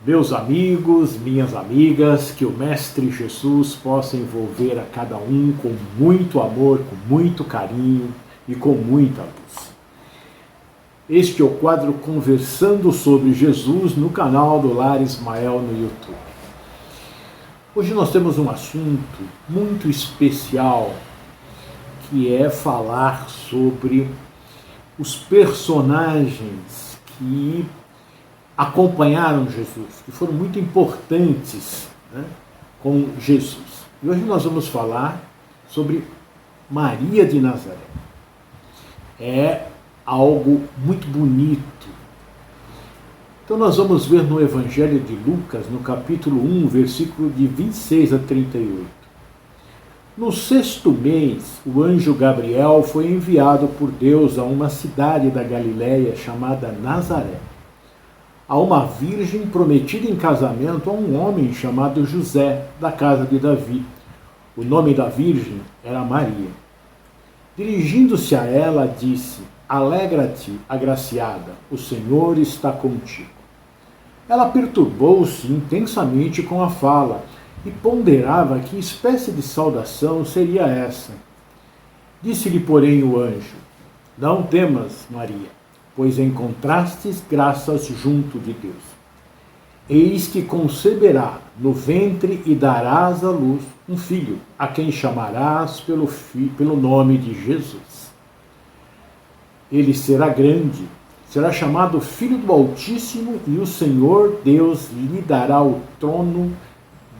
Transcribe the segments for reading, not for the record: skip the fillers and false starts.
Meus amigos, minhas amigas, que o Mestre Jesus possa envolver a cada um com muito amor, com muito carinho e com muita luz. Este é o quadro Conversando sobre Jesus no canal do Lar Ismael no YouTube. Hoje nós temos um assunto muito especial, que é falar sobre os personagens que acompanharam Jesus, que foram muito importantes, com Jesus. E hoje nós vamos falar sobre Maria de Nazaré. É algo muito bonito. Então nós vamos ver no Evangelho de Lucas, no capítulo 1, versículo de 26 a 38. No 6º mês, o anjo Gabriel foi enviado por Deus a uma cidade da Galileia chamada Nazaré, a uma virgem prometida em casamento a um homem chamado José, da casa de Davi. O nome da virgem era Maria. Dirigindo-se a ela, disse: Alegra-te, agraciada, o Senhor está contigo. Ela perturbou-se intensamente com a fala e ponderava que espécie de saudação seria essa. Disse-lhe, porém, o anjo: Não temas, Maria, pois encontrastes graças junto de Deus. Eis que conceberá no ventre e darás à luz um filho, a quem chamarás pelo nome de Jesus. Ele será grande, será chamado Filho do Altíssimo, e o Senhor Deus lhe dará o trono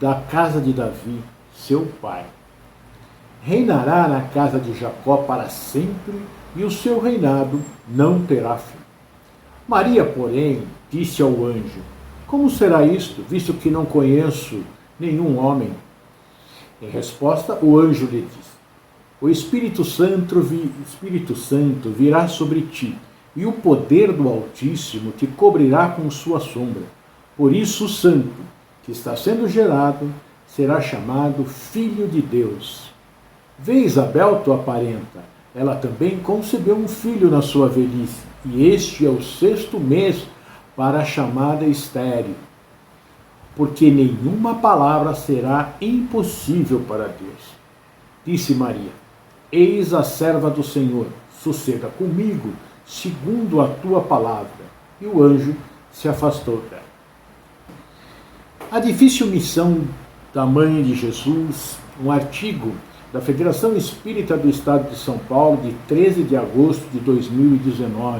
da casa de Davi, seu pai. Reinará na casa de Jacó para sempre, e o seu reinado não terá fim. Maria, porém, disse ao anjo: Como será isto, visto que não conheço nenhum homem? Em resposta, o anjo lhe disse: O Espírito Santo virá sobre ti, e o poder do Altíssimo te cobrirá com sua sombra. Por isso o santo, que está sendo gerado, será chamado Filho de Deus. Vê Isabel, tua parenta. Ela também concebeu um filho na sua velhice, e este é o 6º mês para a chamada estéril, porque nenhuma palavra será impossível para Deus. Disse Maria: Eis a serva do Senhor, suceda comigo, segundo a tua palavra. E o anjo se afastou dela. A difícil missão da mãe de Jesus, um artigo da Federação Espírita do Estado de São Paulo, de 13 de agosto de 2019.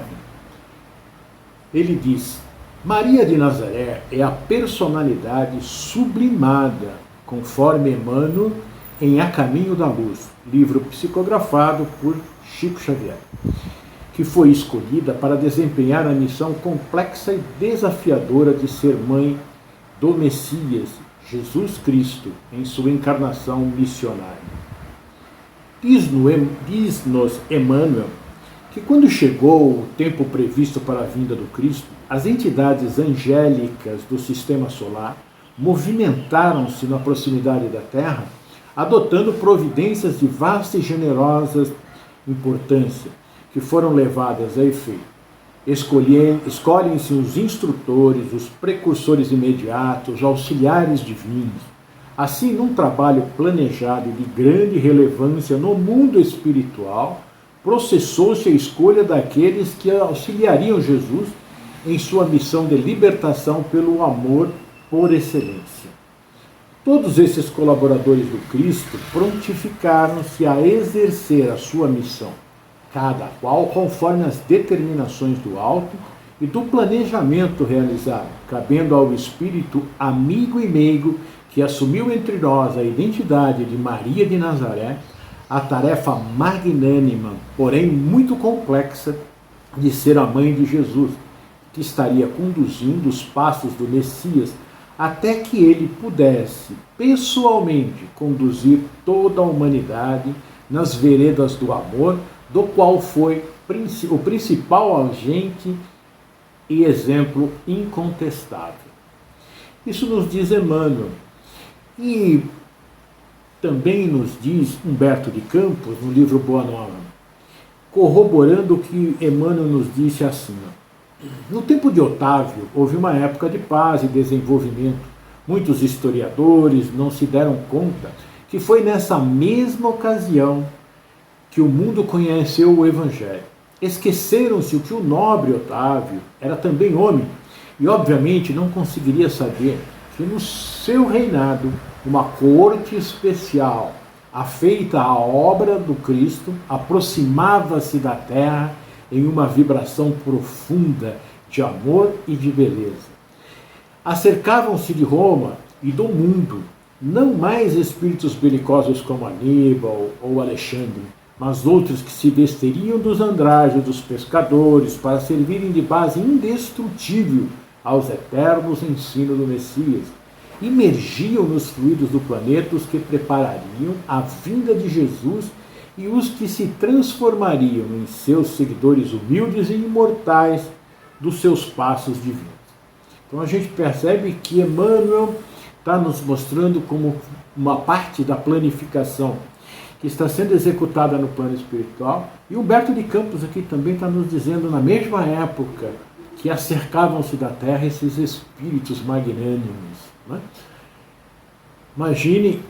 Ele diz: Maria de Nazaré é a personalidade sublimada, conforme Emmanuel em A Caminho da Luz, livro psicografado por Chico Xavier, que foi escolhida para desempenhar a missão complexa e desafiadora de ser mãe do Messias, Jesus Cristo, em sua encarnação missionária. Diz-nos Emmanuel que quando chegou o tempo previsto para a vinda do Cristo, as entidades angélicas do sistema solar movimentaram-se na proximidade da Terra, adotando providências de vasta e generosa importância, que foram levadas a efeito. Escolhem-se os instrutores, os precursores imediatos, os auxiliares divinos. Assim, num trabalho planejado de grande relevância no mundo espiritual, processou-se a escolha daqueles que auxiliariam Jesus em sua missão de libertação pelo amor por excelência. Todos esses colaboradores do Cristo prontificaram-se a exercer a sua missão, cada qual conforme as determinações do alto e do planejamento realizado, cabendo ao Espírito amigo e meigo que assumiu entre nós a identidade de Maria de Nazaré, a tarefa magnânima, porém muito complexa, de ser a mãe de Jesus, que estaria conduzindo os passos do Messias até que ele pudesse pessoalmente conduzir toda a humanidade nas veredas do amor, do qual foi o principal agente e exemplo incontestável. Isso nos diz Emmanuel. E também nos diz Humberto de Campos, no livro Boa Nova, corroborando o que Emmanuel nos disse assim: No tempo de Otávio, houve uma época de paz e desenvolvimento. Muitos historiadores não se deram conta que foi nessa mesma ocasião que o mundo conheceu o Evangelho. Esqueceram-se que o nobre Otávio era também homem e, obviamente, não conseguiria saber que no seu reinado uma corte especial, afeita à obra do Cristo, aproximava-se da terra em uma vibração profunda de amor e de beleza. Acercavam-se de Roma e do mundo, não mais espíritos belicosos como Aníbal ou Alexandre, mas outros que se vesteriam dos andrajos dos pescadores para servirem de base indestrutível aos eternos ensinos do Messias. Imergiam nos fluidos do planeta os que preparariam a vinda de Jesus e os que se transformariam em seus seguidores humildes e imortais dos seus passos divinos. Então a gente percebe que Emmanuel está nos mostrando como uma parte da planificação que está sendo executada no plano espiritual, e Humberto de Campos aqui também está nos dizendo, na mesma época que acercavam-se da terra esses espíritos magnânimos. Né? Imagine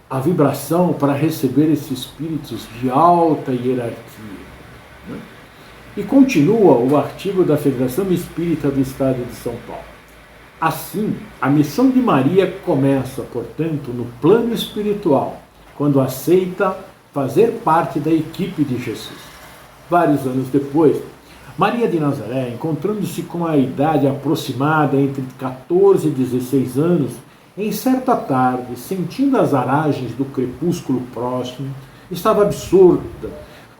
a vibração para receber esses espíritos de alta hierarquia. Né? E continua o artigo da Federação Espírita do Estado de São Paulo. Assim, a missão de Maria começa, portanto, no plano espiritual, quando aceita fazer parte da equipe de Jesus. Vários anos depois, Maria de Nazaré, encontrando-se com a idade aproximada entre 14 e 16 anos, em certa tarde, sentindo as aragens do crepúsculo próximo, estava absorta,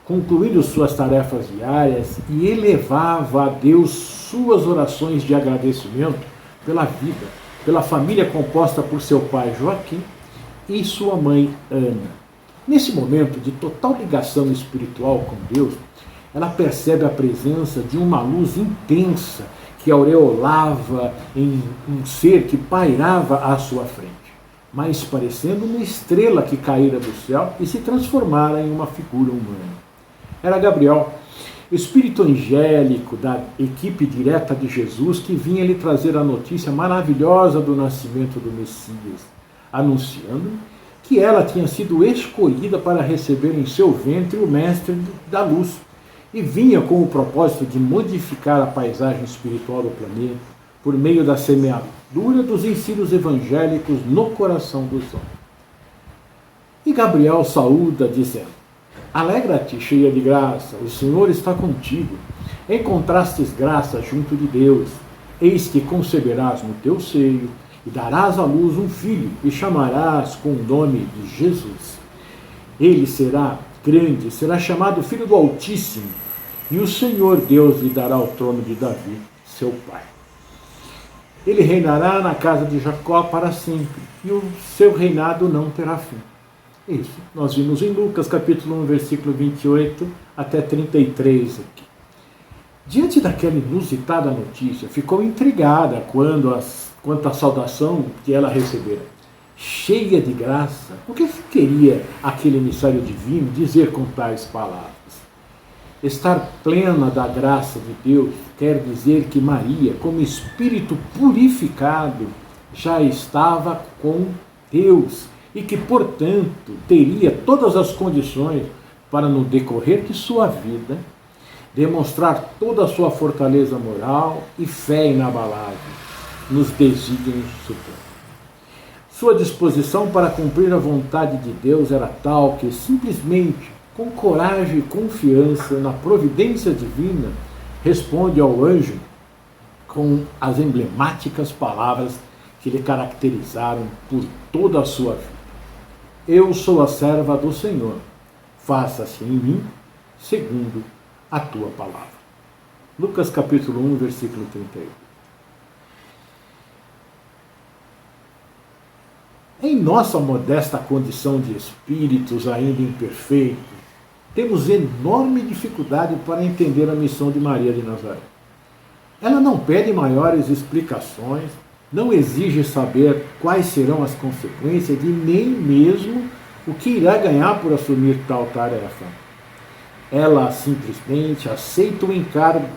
concluindo suas tarefas diárias e elevava a Deus suas orações de agradecimento pela vida, pela família composta por seu pai Joaquim e sua mãe Ana. Nesse momento de total ligação espiritual com Deus, ela percebe a presença de uma luz intensa que aureolava em um ser que pairava à sua frente, mas parecendo uma estrela que caíra do céu e se transformara em uma figura humana. Era Gabriel, espírito angélico da equipe direta de Jesus, que vinha lhe trazer a notícia maravilhosa do nascimento do Messias, anunciando que ela tinha sido escolhida para receber em seu ventre o Mestre da Luz, e vinha com o propósito de modificar a paisagem espiritual do planeta por meio da semeadura dos ensinos evangélicos no coração dos homens. E Gabriel saúda, dizendo: Alegra-te, cheia de graça, o Senhor está contigo. Encontrastes graça junto de Deus. Eis que conceberás no teu seio e darás à luz um filho, e chamarás com o nome de Jesus. Ele será grande, será chamado Filho do Altíssimo, e o Senhor Deus lhe dará o trono de Davi, seu pai. Ele reinará na casa de Jacó para sempre, e o seu reinado não terá fim. Isso, nós vimos em Lucas capítulo 1, versículo 28 até 33 aqui. Diante daquela inusitada notícia, ficou intrigada quanto à saudação que ela recebera. Cheia de graça, o que queria aquele emissário divino dizer com tais palavras? Estar plena da graça de Deus quer dizer que Maria, como espírito purificado, já estava com Deus e que, portanto, teria todas as condições para, no decorrer de sua vida, demonstrar toda a sua fortaleza moral e fé inabalável nos desígnios supremos. Sua disposição para cumprir a vontade de Deus era tal que, simplesmente, com coragem e confiança na providência divina, responde ao anjo com as emblemáticas palavras que lhe caracterizaram por toda a sua vida. Eu sou a serva do Senhor, faça-se em mim segundo a tua palavra. Lucas capítulo 1, versículo 31. Em nossa modesta condição de espíritos ainda imperfeitos, temos enorme dificuldade para entender a missão de Maria de Nazaré. Ela não pede maiores explicações, não exige saber quais serão as consequências e nem mesmo o que irá ganhar por assumir tal tarefa. Ela simplesmente aceita o encargo,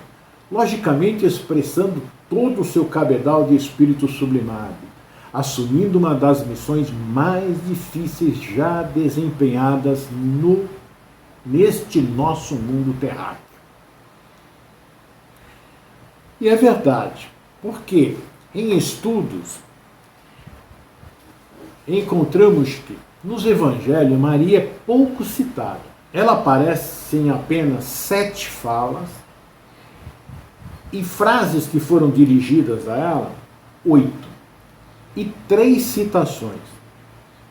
logicamente expressando todo o seu cabedal de espírito sublimado, assumindo uma das missões mais difíceis já desempenhadas neste nosso mundo terráqueo. E é verdade, porque em estudos encontramos que nos evangelhos Maria é pouco citada. Ela aparece em apenas 7 falas e frases que foram dirigidas a ela, 8. E 3 citações.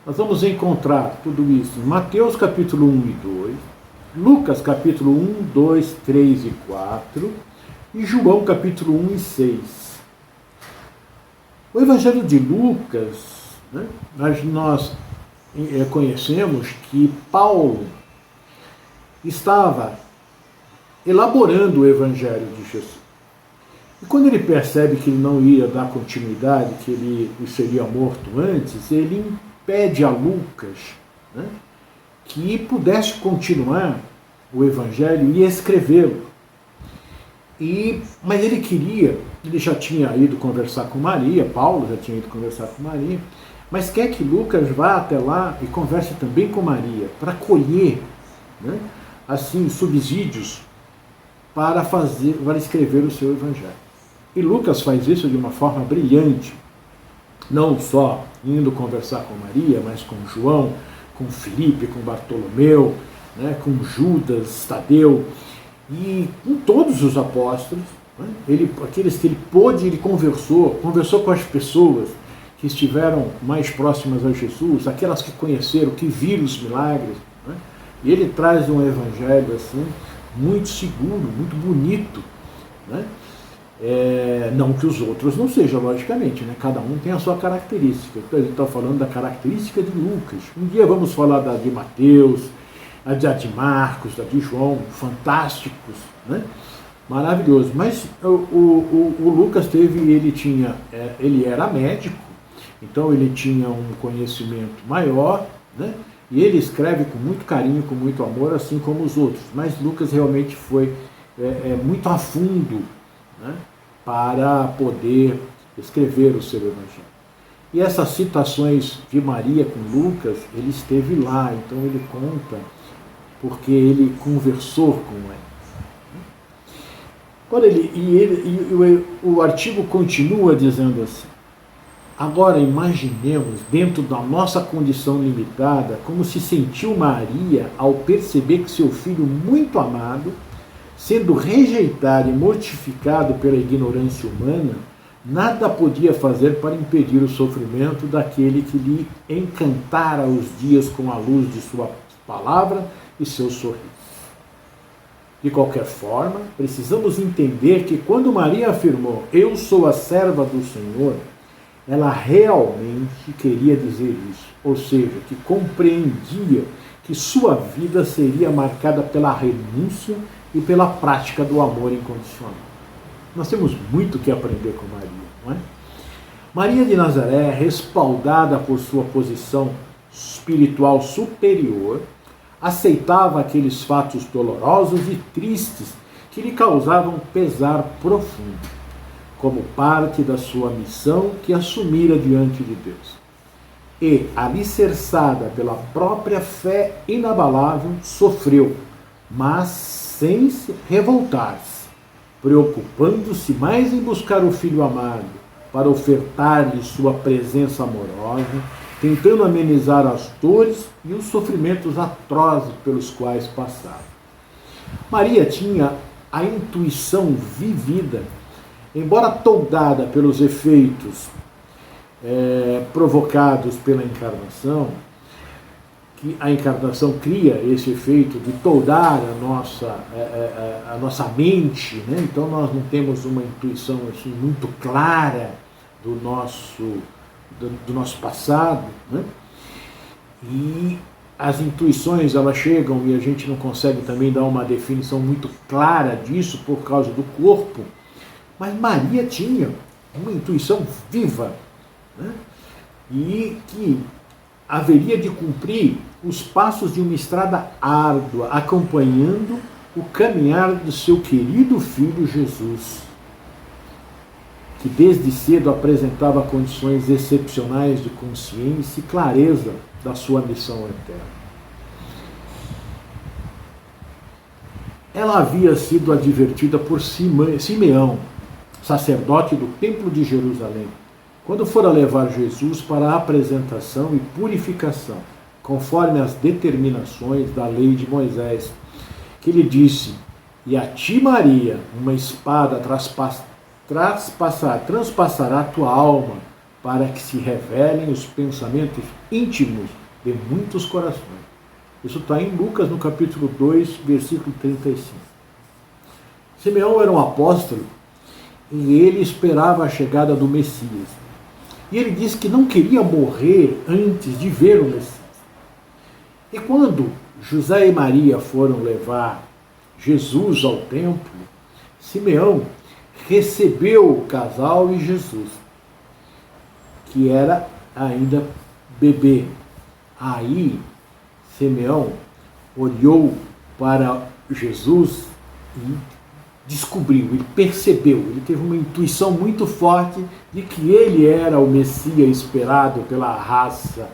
Nós vamos encontrar tudo isso em Mateus capítulo 1 e 2, Lucas capítulo 1, 2, 3 e 4 e João capítulo 1 e 6. O Evangelho de Lucas, né, nós conhecemos que Paulo estava elaborando o Evangelho de Jesus. E quando ele percebe que ele não ia dar continuidade, que ele seria morto antes, ele impede a Lucas, né, que pudesse continuar o Evangelho e escrevê-lo. Mas ele já tinha ido conversar com Maria, Paulo já tinha ido conversar com Maria, mas quer que Lucas vá até lá e converse também com Maria, para colher, né, assim, subsídios para escrever o seu Evangelho. E Lucas faz isso de uma forma brilhante, não só indo conversar com Maria, mas com João, com Filipe, com Bartolomeu, né, com Judas, Tadeu, e com todos os apóstolos, né, aqueles que ele pôde, ele conversou com as pessoas que estiveram mais próximas a Jesus, aquelas que conheceram, que viram os milagres, né, e ele traz um evangelho assim, muito seguro, muito bonito, né? Não que os outros não sejam, logicamente, né? Cada um tem a sua característica. Então, ele está falando da característica de Lucas. Um dia vamos falar da de Mateus, a de Marcos, a de João, fantásticos, né? Maravilhoso. Mas o Lucas ele era médico, então ele tinha um conhecimento maior, né? E ele escreve com muito carinho, com muito amor, assim como os outros. Mas Lucas realmente foi muito a fundo, né, para poder escrever o seu Evangelho. E essas citações de Maria com Lucas, ele esteve lá, então ele conta, porque ele conversou com ela. O artigo continua dizendo assim: agora imaginemos, dentro da nossa condição limitada, como se sentiu Maria ao perceber que seu filho muito amado, sendo rejeitado e mortificado pela ignorância humana, nada podia fazer para impedir o sofrimento daquele que lhe encantara os dias com a luz de sua palavra e seu sorriso. De qualquer forma, precisamos entender que quando Maria afirmou: "Eu sou a serva do Senhor", ela realmente queria dizer isso, ou seja, que compreendia que sua vida seria marcada pela renúncia e pela prática do amor incondicional. Nós temos muito que aprender com Maria, não é? Maria de Nazaré, respaldada por sua posição espiritual superior, aceitava aqueles fatos dolorosos e tristes que lhe causavam pesar profundo, como parte da sua missão que assumira diante de Deus. E, alicerçada pela própria fé inabalável, sofreu, mas sem se revoltar-se, preocupando-se mais em buscar o Filho amado, para ofertar-lhe sua presença amorosa, tentando amenizar as dores e os sofrimentos atrozes pelos quais passava. Maria tinha a intuição vivida, embora toldada pelos efeitos provocados pela encarnação, que a encarnação cria esse efeito de toldar a nossa mente, né? Então nós não temos uma intuição assim, muito clara do nosso passado, né? E as intuições elas chegam e a gente não consegue também dar uma definição muito clara disso por causa do corpo, mas Maria tinha uma intuição viva, né? E que haveria de cumprir os passos de uma estrada árdua, acompanhando o caminhar do seu querido filho Jesus, que desde cedo apresentava condições excepcionais de consciência e clareza da sua missão eterna. Ela havia sido advertida por Simeão, sacerdote do Templo de Jerusalém, quando fora levar Jesus para a apresentação e purificação, conforme as determinações da lei de Moisés, que lhe disse: "E a ti, Maria, uma espada transpassará a tua alma, para que se revelem os pensamentos íntimos de muitos corações." Isso está em Lucas, no capítulo 2, versículo 35. Simeão era um apóstolo e ele esperava a chegada do Messias. E ele disse que não queria morrer antes de ver o Messias. E quando José e Maria foram levar Jesus ao templo, Simeão recebeu o casal e Jesus, que era ainda bebê. Aí Simeão olhou para Jesus e descobriu, ele percebeu, ele teve uma intuição muito forte de que ele era o Messias esperado pela raça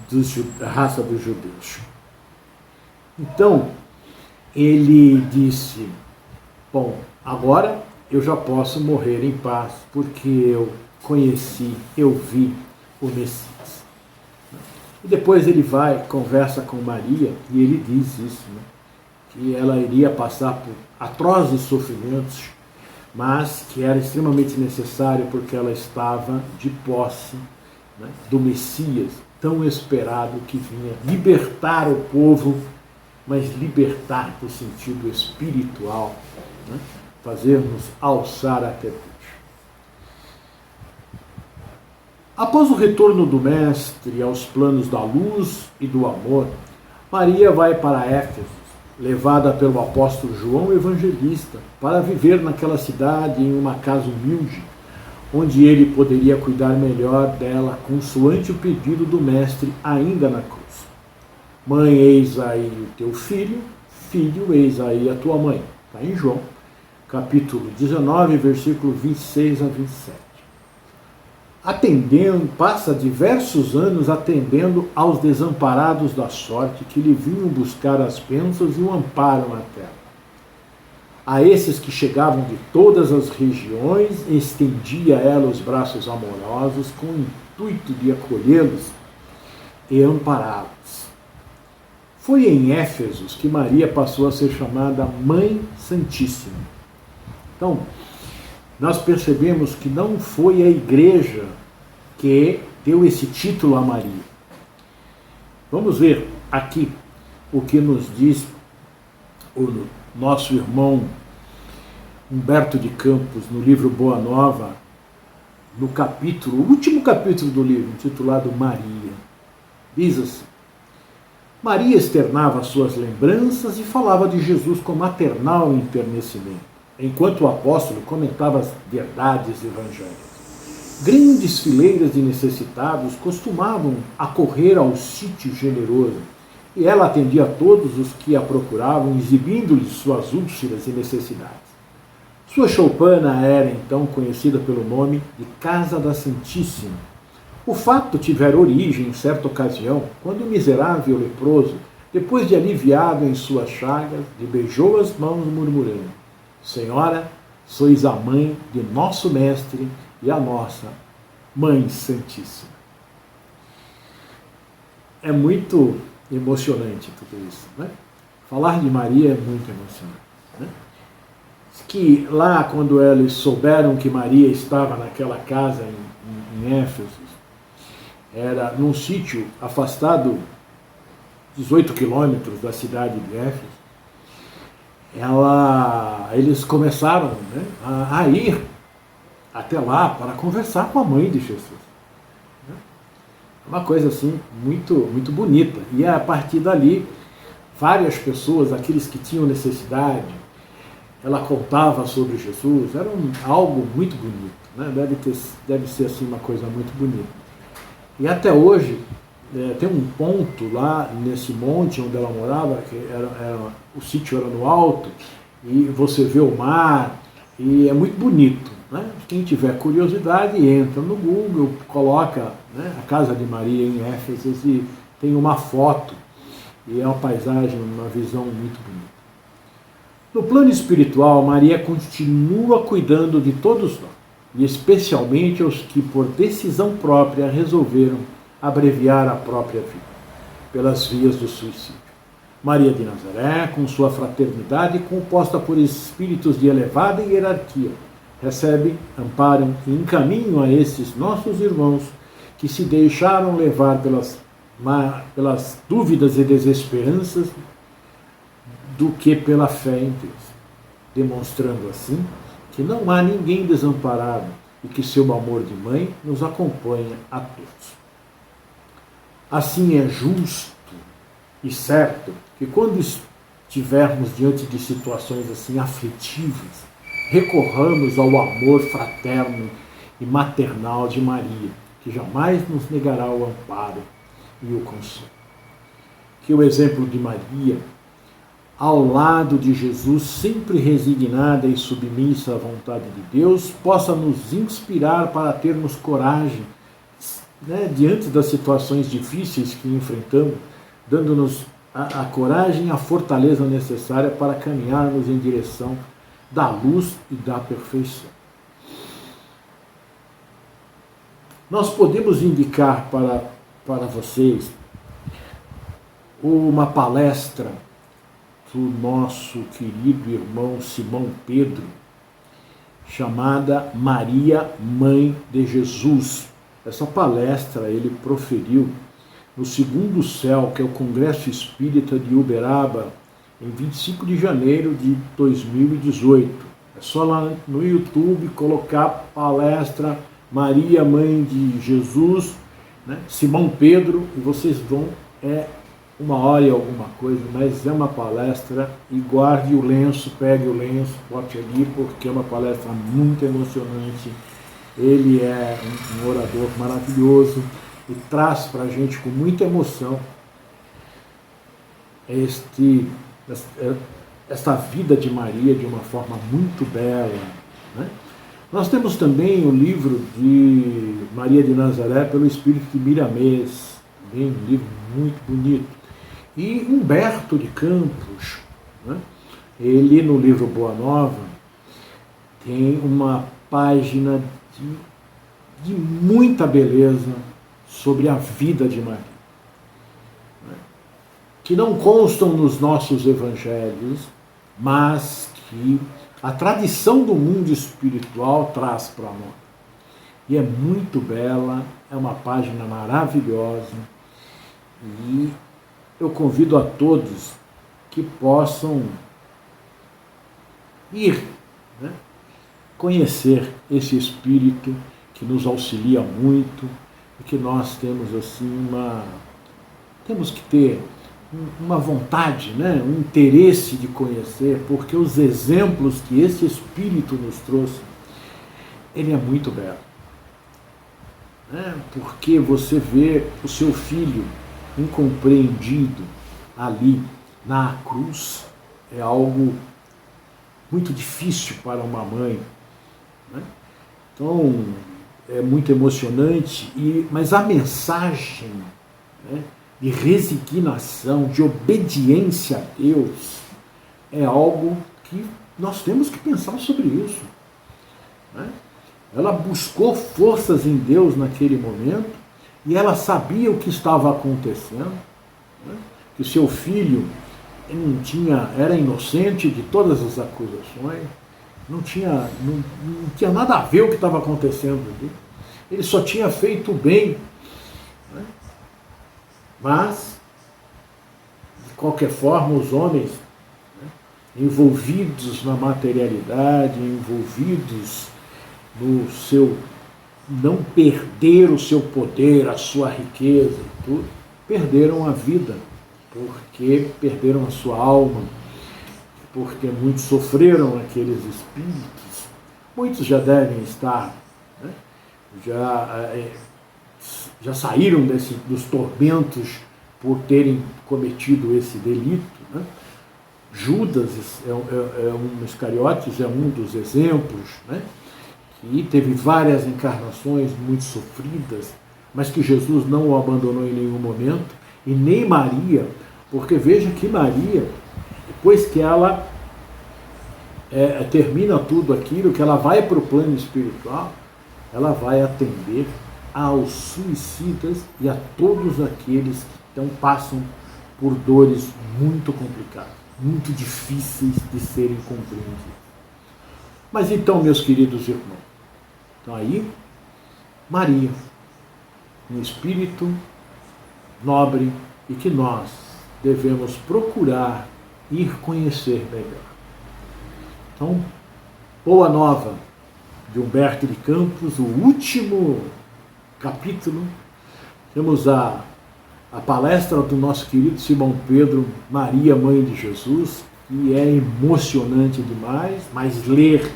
dos judeus. Então, ele disse: "Bom, agora eu já posso morrer em paz, porque eu conheci, eu vi o Messias." E depois ele vai, conversa com Maria, e ele diz isso, que ela iria passar por atrozes sofrimentos, mas que era extremamente necessário porque ela estava de posse do Messias, tão esperado, que vinha libertar o povo, mas libertar no sentido espiritual, fazer-nos alçar até Deus. Após o retorno do Mestre aos planos da luz e do amor, Maria vai para Éfeso, levada pelo apóstolo João Evangelista, para viver naquela cidade em uma casa humilde, onde ele poderia cuidar melhor dela, consoante o pedido do Mestre ainda na cruz. "Mãe, eis aí o teu filho, filho, eis aí a tua mãe." Está em João, capítulo 19, versículo 26 a 27. Passa diversos anos atendendo aos desamparados da sorte que lhe vinham buscar as bênçãos e o amparo na terra. A esses que chegavam de todas as regiões, estendia ela os braços amorosos com o intuito de acolhê-los e ampará-los. Foi em Éfeso que Maria passou a ser chamada Mãe Santíssima. Então, nós percebemos que não foi a igreja que deu esse título a Maria. Vamos ver aqui o que nos diz o nosso irmão Humberto de Campos, no livro Boa Nova, no último capítulo do livro, intitulado Maria. Diz assim: Maria externava suas lembranças e falava de Jesus com maternal enternecimento, enquanto o apóstolo comentava as verdades evangélicas. Grandes fileiras de necessitados costumavam acorrer ao sítio generoso, e ela atendia a todos os que a procuravam, exibindo-lhes suas úlceras e necessidades. Sua choupana era então conhecida pelo nome de Casa da Santíssima. O fato tivera origem em certa ocasião, quando o miserável leproso, depois de aliviado em suas chagas, lhe beijou as mãos murmurando: Senhora, sois a mãe de nosso Mestre e a nossa Mãe Santíssima. É muito emocionante tudo isso, né? Falar de Maria é muito emocionante, né? Que lá, quando eles souberam que Maria estava naquela casa em Éfeso, era num sítio afastado 18 quilômetros da cidade de Éfeso, eles começaram, né, a ir até lá para conversar com a mãe de Jesus. Uma coisa assim muito, muito bonita. E a partir dali, várias pessoas, aqueles que tinham necessidade, ela contava sobre Jesus. Era algo muito bonito, né? Deve ser assim uma coisa muito bonita. E até hoje tem um ponto lá nesse monte onde ela morava, que o sítio era no alto, e você vê o mar, e é muito bonito. Né? Quem tiver curiosidade, entra no Google, coloca, né, a Casa de Maria em Éfeso e tem uma foto, e é uma paisagem, uma visão muito bonita. No plano espiritual, Maria continua cuidando de todos nós, e especialmente os que por decisão própria resolveram abreviar a própria vida, pelas vias do suicídio. Maria de Nazaré, com sua fraternidade composta por espíritos de elevada hierarquia, recebe, amparam e encaminham a esses nossos irmãos que se deixaram levar pelas dúvidas e desesperanças do que pela fé em Deus, demonstrando assim que não há ninguém desamparado e que seu amor de mãe nos acompanha a todos. Assim é justo e certo que quando estivermos diante de situações assim aflitivas, recorramos ao amor fraterno e maternal de Maria, que jamais nos negará o amparo e o consolo. Que o exemplo de Maria, ao lado de Jesus, sempre resignada e submissa à vontade de Deus, possa nos inspirar para termos coragem, né, diante das situações difíceis que enfrentamos, dando-nos a coragem e a fortaleza necessária para caminharmos em direção da luz e da perfeição. Nós podemos indicar para vocês uma palestra do nosso querido irmão Simão Pedro, chamada Maria, Mãe de Jesus. Essa palestra ele proferiu no Segundo Céu, que é o Congresso Espírita de Uberaba, em 25 de janeiro de 2018. É só lá no YouTube colocar palestra Maria, Mãe de Jesus, né? Simão Pedro, e vocês vão, 1h e alguma coisa, mas é uma palestra, e guarde o lenço, pegue o lenço, bote ali, porque é uma palestra muito emocionante. Ele é um orador maravilhoso e traz para a gente com muita emoção esta vida de Maria de uma forma muito bela. Né? Nós temos também o livro de Maria de Nazaré pelo Espírito de Miramês, também um livro muito bonito. E Humberto de Campos, né? Ele no livro Boa Nova tem uma página de muita beleza sobre a vida de Maria, né? Que não constam nos nossos evangelhos, mas que a tradição do mundo espiritual traz para nós. E é muito bela, é uma página maravilhosa, e eu convido a todos que possam ir, né, conhecer esse Espírito que nos auxilia muito e que nós temos assim temos que ter uma vontade, né, um interesse de conhecer, porque os exemplos que esse Espírito nos trouxe, ele é muito belo. Né? Porque você vê o seu filho incompreendido ali na cruz, é algo muito difícil para uma mãe. Né? Então, é muito emocionante, mas a mensagem, né, de resignação, de obediência a Deus, é algo que nós temos que pensar sobre isso. Né? Ela buscou forças em Deus naquele momento, e ela sabia o que estava acontecendo, né? Que seu filho era inocente de todas as acusações, não tinha nada a ver o que estava acontecendo ali. Ele só tinha feito o bem, né? Mas, de qualquer forma, os homens, né, envolvidos na materialidade, envolvidos no seu não perder o seu poder, a sua riqueza e tudo, perderam a vida, porque perderam a sua alma, porque muitos sofreram aqueles espíritos. Muitos já devem estar, né, já já saíram dos tormentos por terem cometido esse delito, né? Judas Iscariotes é um dos exemplos, né? Que teve várias encarnações muito sofridas, mas que Jesus não o abandonou em nenhum momento, e nem Maria, porque veja que Maria, depois que ela termina tudo aquilo, que ela vai para o plano espiritual, ela vai atender aos suicidas e a todos aqueles que então passam por dores muito complicadas, muito difíceis de serem compreendidas. Mas então, meus queridos irmãos, então aí, Maria, um espírito nobre e que nós devemos procurar ir conhecer melhor. Então, Boa Nova, de Humberto de Campos, o último capítulo. Temos a palestra do nosso querido Simão Pedro, Maria, Mãe de Jesus, que é emocionante demais, mas ler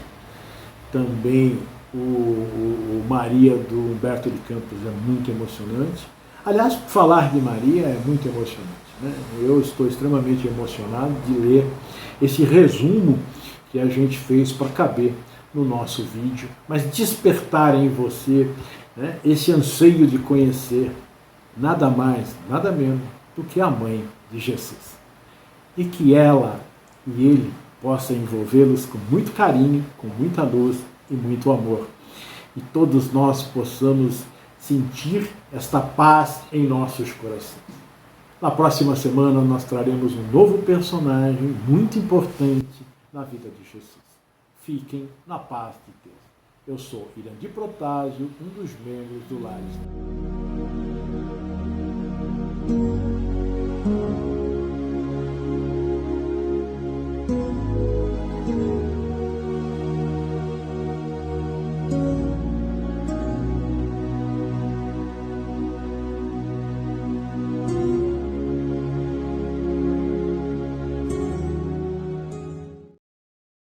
também o Maria do Humberto de Campos é muito emocionante. Aliás, falar de Maria é muito emocionante, né? Eu estou extremamente emocionado de ler esse resumo que a gente fez para caber no nosso vídeo, mas despertar em você, né, esse anseio de conhecer nada mais, nada menos do que a Mãe de Jesus. E que ela e ele possam envolvê-los com muito carinho, com muita luz e muito amor. E todos nós possamos sentir esta paz em nossos corações. Na próxima semana nós traremos um novo personagem muito importante na vida de Jesus. Fiquem na paz de Deus. Eu sou Irandi Protásio, um dos membros do Lares.